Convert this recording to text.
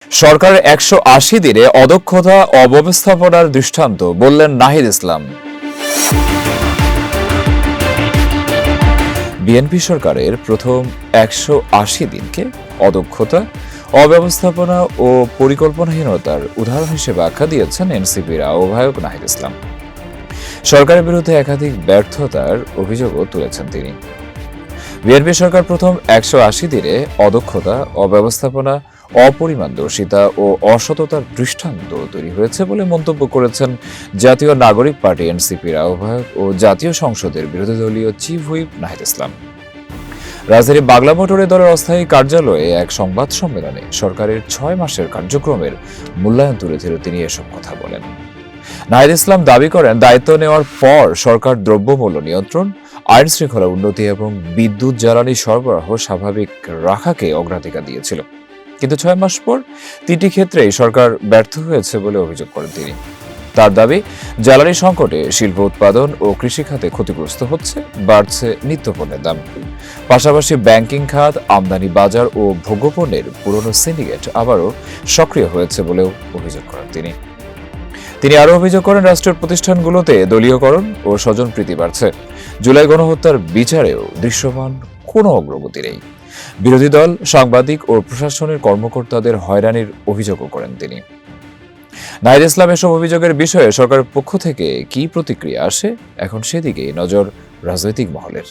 সরকারের ১৮০ দিনে অদক্ষতা অব্যবস্থাপনার দৃষ্টান্ত বললেন নাহিদ ইসলাম। বিএনপি সরকারের প্রথম ১৮০ দিনকে অদক্ষতা, অব্যবস্থাপনা ও পরিকল্পনাহীনতার উদাহরণ হিসেবে আখ্যা দিয়েছেন এনসিপির আহ্বায়ক নাহিদ ইসলাম। সরকারের বিরুদ্ধে একাধিক ব্যর্থতার অভিযোগও তুলেছেন তিনি। বিএনপি সরকার প্রথম ১৮০ দিনে অদক্ষতা, অব্যবস্থাপনা, অপরিমাণদর্শিতা ও অসততার দৃষ্টান্ত তৈরি হয়েছে বলে মন্তব্য করেছেন জাতীয় নাগরিক পার্টি এনসিপির আহ্বায়ক ও জাতীয় সংসদের বিরোধী দলীয় চিফ হুইপ নাহিদ ইসলাম। রাজধানী বাংলা মোটরে দলের অস্থায়ী কার্যালয়ে এক সংবাদ সম্মেলনে সরকারের ৬ মাসের কার্যক্রমের মূল্যায়ন তুলে ধরে তিনি এসব কথা বলেন। নাহিদ ইসলাম দাবি করেন, দায়িত্ব নেওয়ার পর সরকার দ্রব্যমূল্য নিয়ন্ত্রণ, আইন শৃঙ্খলা উন্নতি এবং বিদ্যুৎ জ্বালানি সরবরাহ স্বাভাবিক রাখাকে অগ্রাধিকার দিয়েছিল। কিন্তু ৬ মাস পর ৩টি ক্ষেত্রেই সরকার ব্যর্থ হয়েছে বলে অভিযোগ করেন তিনি। তার দাবি, জ্বালানি সংকটে শিল্প উৎপাদন ও কৃষি খাতে ক্ষতিগ্রস্ত হচ্ছে, বাড়ছে নিত্যপণ্যের দাম। পাশাপাশি ব্যাংকিং খাত, আমদানি বাজার ও ভোগ্যপণ্যের পুরনো সিন্ডিকেট আবারও সক্রিয় হয়েছে বলেও অভিযোগ করেন তিনি আরও অভিযোগ করেন, রাষ্ট্রের প্রতিষ্ঠানগুলোতে দলীয়করণ ও স্বজনপ্রীতি বাড়ছে। জুলাই গণহত্যার বিচারেও দৃশ্যমান কোনো অগ্রগতি নেই। বিরোধী দল, সাংবাদিক ও প্রশাসনের কর্মকর্তাদের হয়রানির অভিযোগও করেন তিনি। নাহিদ ইসলাম এসব অভিযোগের বিষয়ে সরকারের পক্ষ থেকে কী প্রতিক্রিয়া আসে, এখন সেদিকেই নজর রাজনৈতিক মহলের।